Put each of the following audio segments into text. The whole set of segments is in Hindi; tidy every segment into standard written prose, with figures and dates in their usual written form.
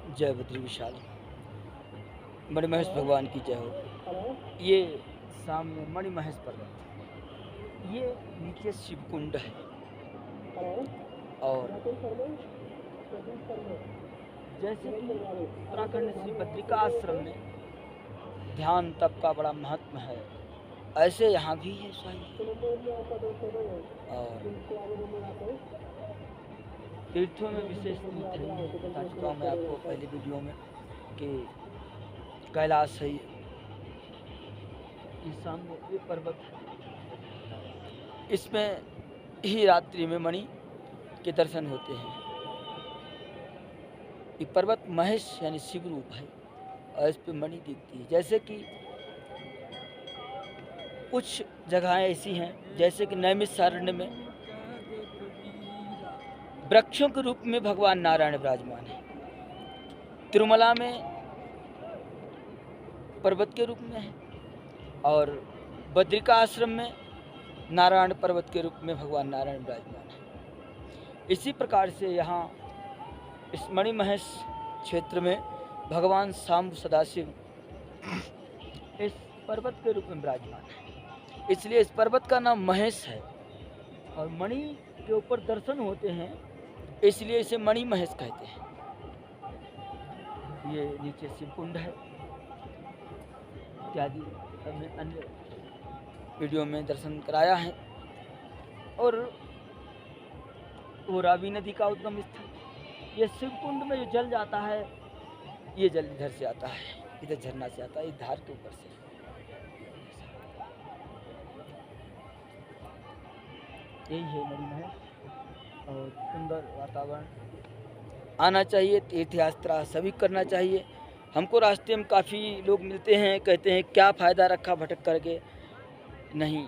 जय बद्री विशाल, मणिमहेश भगवान की जय हो। ये सामने मणिमहेश पर्वत, ये नीचे शिवकुंड है। और जैसे कि उत्तराखंड श्री बद्रिका आश्रम में ध्यान तप का बड़ा महत्व है, ऐसे यहाँ भी है शाही। और तीर्थों में विशेष तीर्थ है, बता चुका हूँ मैं आपको पहले वीडियो में कि कैलाश है। ये सामने ये पर्वत है, इसमें ही रात्रि में मणि के दर्शन होते हैं। ये पर्वत महेश यानी शिव रूप है और इस पे मणि दिखती है। जैसे कि कुछ जगहें ऐसी हैं, जैसे कि नैमिषारण्य में वृक्षों के रूप में भगवान नारायण विराजमान है, तिरुमला में पर्वत के रूप में है, और बद्रिका आश्रम में नारायण पर्वत के रूप में भगवान नारायण विराजमान है। इसी प्रकार से यहाँ इस मणिमहेश क्षेत्र में भगवान शाम्ब सदाशिव इस पर्वत के रूप में विराजमान है, इसलिए इस पर्वत का नाम महेश है। और मणि के ऊपर दर्शन होते हैं, इसलिए इसे मणिमहेश कहते हैं। ये नीचे शिवकुंड है इत्यादि, हमने अन्य वीडियो में दर्शन कराया है। और वो रावी नदी का उद्गम स्थल, ये शिवकुंड में जो जल जाता है, ये जल इधर से आता है, इधर झरना से आता है, इस धार के ऊपर से। यही है मणिमहेश। और सुंदर वातावरण, आना चाहिए, तीर्थ यात्रा सभी करना चाहिए। हमको रास्ते में काफ़ी लोग मिलते हैं, कहते हैं क्या फ़ायदा रखा भटक करके। नहीं,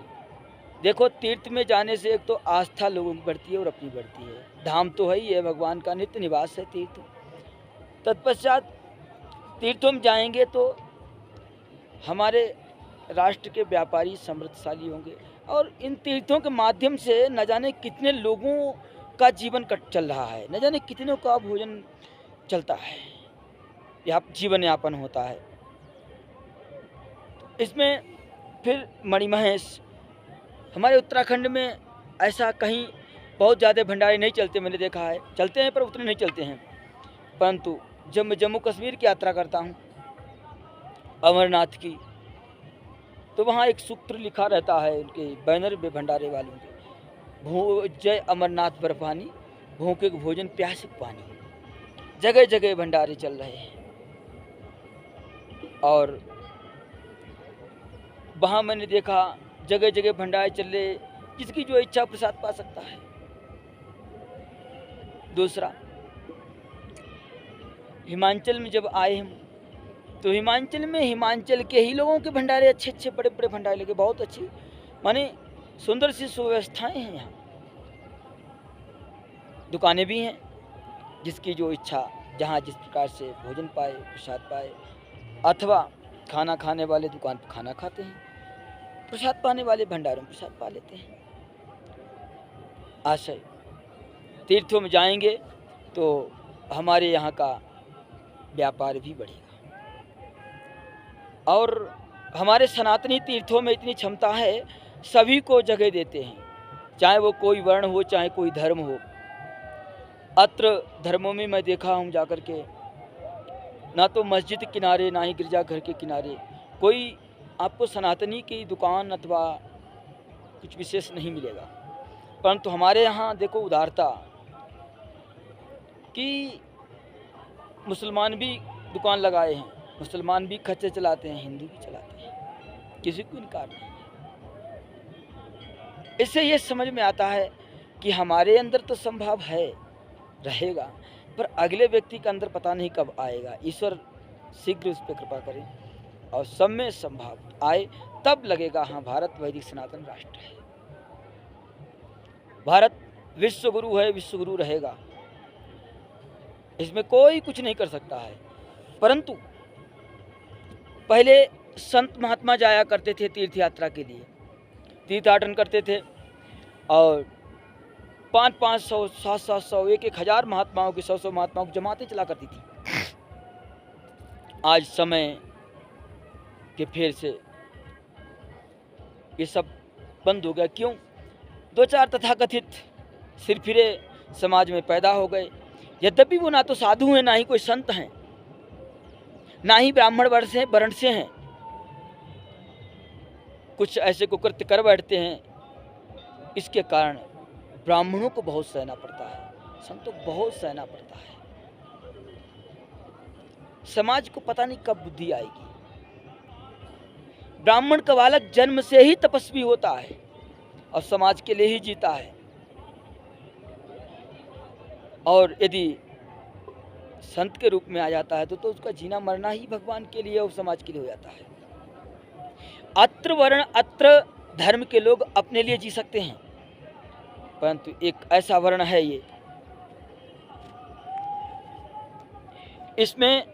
देखो तीर्थ में जाने से एक तो आस्था लोगों की बढ़ती है और अपनी बढ़ती है। धाम तो है ही है, भगवान का नित्य निवास है तीर्थ। तत्पश्चात तीर्थों में जाएंगे तो हमारे राष्ट्र के व्यापारी समृद्धशाली होंगे, और इन तीर्थों के माध्यम से न जाने कितने लोगों का जीवन चल रहा है, न जाने कितनों का भोजन चलता है, या जीवन यापन होता है। इसमें फिर मणिमहेश, हमारे उत्तराखंड में ऐसा कहीं बहुत ज़्यादा भंडारे नहीं चलते, मैंने देखा है, चलते हैं पर उतने नहीं चलते हैं। परंतु जब मैं जम्मू कश्मीर की यात्रा करता हूँ अमरनाथ की, तो वहाँ एक सूत्र लिखा रहता है उनके बैनर में भंडारे वालों के, जय अमरनाथ बर्फानी, भूखे को भोजन प्यासे को पानी। जगह जगह भंडारे चल रहे हैं, और वहाँ मैंने देखा जगह जगह भंडारे चल रहे, जिसकी जो इच्छा प्रसाद पा सकता है। दूसरा, हिमाचल में जब आए हम, तो हिमाचल में हिमाचल के ही लोगों के भंडारे अच्छे अच्छे बड़े बड़े भंडारे लगे, बहुत अच्छी माने सुंदर सी सुव्यवस्थाएं हैं। यहाँ दुकानें भी हैं, जिसकी जो इच्छा जहाँ जिस प्रकार से भोजन पाए, प्रसाद पाए, अथवा खाना खाने वाले दुकान पर खाना खाते हैं, प्रसाद पाने वाले भंडारों में प्रसाद पा लेते हैं। आशय तीर्थों में जाएंगे तो हमारे यहाँ का व्यापार भी बढ़ेगा। और हमारे सनातनी तीर्थों में इतनी क्षमता है, सभी को जगह देते हैं, चाहे वो कोई वर्ण हो, चाहे कोई धर्म हो। अत्र धर्मों में मैं देखा हूँ जाकर के, ना तो मस्जिद के किनारे, ना ही गिरजाघर के किनारे कोई आपको सनातनी की दुकान अथवा कुछ विशेष नहीं मिलेगा। परंतु हमारे यहाँ देखो उदारता कि मुसलमान भी दुकान लगाए हैं, मुसलमान भी खच्चर चलाते हैं, हिंदू भी चलाते हैं, किसी को इनकार नहीं। इससे ये समझ में आता है कि हमारे अंदर तो संभव है, रहेगा, पर अगले व्यक्ति के अंदर पता नहीं कब आएगा। ईश्वर शीघ्र उस पर कृपा करें और सब में संभाव आए, तब लगेगा हाँ भारत वैदिक सनातन राष्ट्र है। भारत विश्व गुरु है, विश्व गुरु रहेगा, इसमें कोई कुछ नहीं कर सकता है। परंतु पहले संत महात्मा जाया करते थे तीर्थ यात्रा के लिए, तीर्थाटन करते थे, और 500-500, 700-700, 1,000 महात्माओं की 100-100 महात्माओं की जमातें चला करती थी। आज समय के फेर से ये सब बंद हो गया। क्यों? दो चार तथाकथित सिरफिरे समाज में पैदा हो गए। यद्यपि वो ना तो साधु हैं, ना ही कोई संत हैं, ना ही ब्राह्मण वर्ण से हैं। कुछ ऐसे कुकृत्य कर बैठते हैं। इसके कारण ब्राह्मणों को बहुत सहना पड़ता है, संतों को बहुत सहना पड़ता है। समाज को पता नहीं कब बुद्धि आएगी। ब्राह्मण का बालक जन्म से ही तपस्वी होता है और समाज के लिए ही जीता है। और यदि संत के रूप में आ जाता है तो उसका जीना मरना ही भगवान के लिए और समाज के लिए हो जाता है। अत्र वर्ण अत्र धर्म के लोग अपने लिए जी सकते हैं, परंतु एक ऐसा वर्ण है ये, इसमें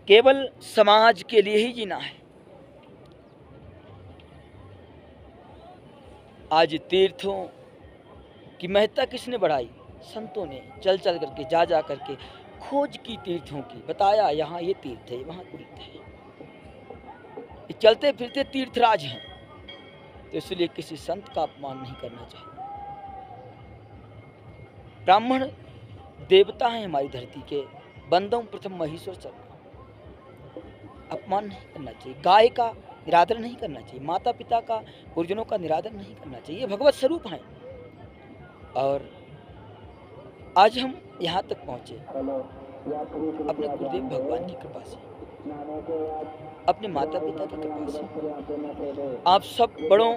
केवल समाज के लिए ही जीना है। आज तीर्थों की महत्ता किसने बढ़ाई? संतों ने चल चल करके, जा जा करके खोज की तीर्थों की, बताया यहाँ ये तीर्थ है, वहाँ तीर्थ है। ये चलते फिरते तीर्थराज हैं, तो इसलिए किसी संत का अपमान नहीं करना चाहिए। ब्राह्मण देवता हैं हमारी धरती के, बंदों प्रथम महेश्वर सर्व। अपमान नहीं करना चाहिए, गाय का निरादर नहीं करना चाहिए, माता पिता का, गुरुजनों का निरादर नहीं करना चाहिए। ये भगवत स्वरूप हैं। और आज हम यहाँ तक पहुँचे अपने गुरुदेव भगवान की कृपा से, अपने माता पिता की कृपा से, आप सब बड़ों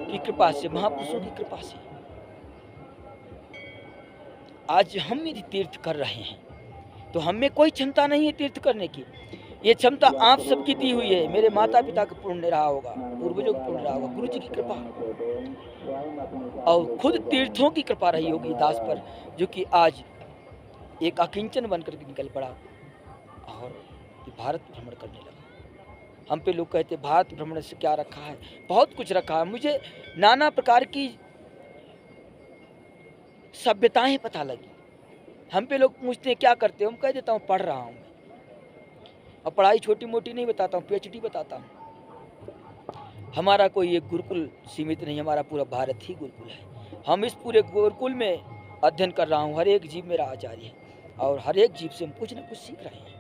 की कृपा से, महापुरुषों की कृपा से आज हम यदि तीर्थ कर रहे हैं तो हमें कोई क्षमता नहीं है तीर्थ करने की। ये क्षमता आप सबकी दी हुई है। मेरे माता पिता का पुण्य रहा होगा, पूर्वजों का पुण्य रहा होगा, गुरु जी की कृपा, और खुद तीर्थों की कृपा रही होगी दास पर, जो कि आज एक अकिंचन बनकर के निकल पड़ा और भारत भ्रमण करने लगा। हम पे लोग कहते भारत भ्रमण से क्या रखा है? बहुत कुछ रखा है। मुझे नाना प्रकार की सभ्यताएं पता लगी। हम पे लोग पूछते हैं क्या करते हो, हम कह देता हूँ पढ़ रहा हूँ। और पढ़ाई छोटी मोटी नहीं बताता हूँ, पीएचडी बताता हूँ। हमारा कोई एक गुरुकुल सीमित नहीं, हमारा पूरा भारत ही गुरुकुल है। हम इस पूरे गुरुकुल में अध्ययन कर रहा हूँ। हर एक जीव मेरा आचार्य है और हर एक जीव से हम कुछ न कुछ सीख रहे हैं।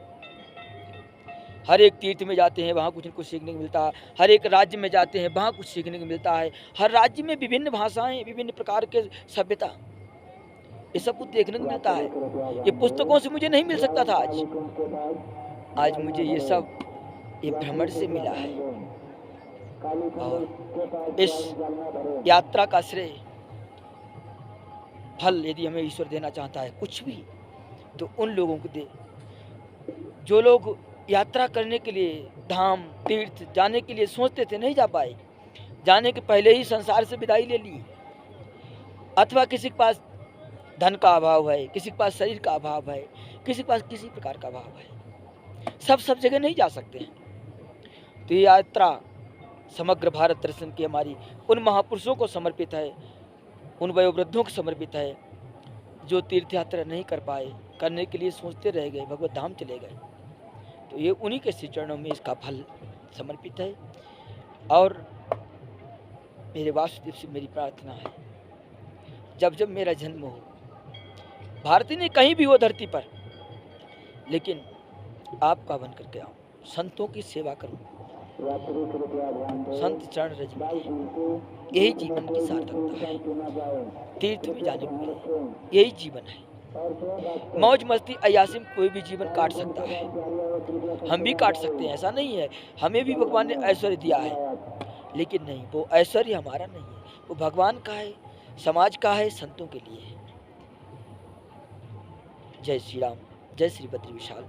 हर एक तीर्थ में जाते हैं, वहाँ कुछ न कुछ सीखने को मिलता है। हर एक राज्य में जाते हैं, वहाँ कुछ सीखने को मिलता है। हर राज्य में विभिन्न भाषाएं, विभिन्न प्रकार के सभ्यता, ये सब कुछ देखने को मिलता है। ये पुस्तकों से मुझे नहीं मिल सकता था। आज मुझे ये सब ये भ्रमण से मिला है। और इस यात्रा का श्रेय फल यदि हमें ईश्वर देना चाहता है कुछ भी, तो उन लोगों को दे जो लोग यात्रा करने के लिए, धाम तीर्थ जाने के लिए सोचते थे, नहीं जा पाए, जाने के पहले ही संसार से विदाई ले ली, अथवा किसी के पास धन का अभाव है, किसी के पास शरीर का अभाव है, किसी के पास किसी प्रकार का अभाव है, सब जगह नहीं जा सकते हैं। तो ये यात्रा समग्र भारत दर्शन की हमारी उन महापुरुषों को समर्पित है, उन वयोवृद्धों को समर्पित है जो तीर्थ यात्रा नहीं कर पाए, करने के लिए सोचते रह गए, भगवत धाम चले गए। तो ये उन्हीं के श्री चरणों में इसका फल समर्पित है। और मेरे वासुदेव से मेरी प्रार्थना है, जब जब मेरा जन्म हो, भारती ने कहीं भी हो धरती पर, लेकिन आपका बन करके आऊँ, संतों की सेवा करूँ, संत चरण रज मिले, यही जीवन की सार्थकता है। तीर्थ में जाने को मिले, यही जीवन है। मौज मस्ती अयासी में कोई भी जीवन काट सकता है, हम भी काट सकते हैं, ऐसा नहीं है। हमें भी भगवान ने ऐश्वर्य दिया है, लेकिन नहीं, वो ऐश्वर्य हमारा नहीं है, वो भगवान का है, समाज का है, संतों के लिए है। जय श्री राम, जय श्री बद्री विशाल।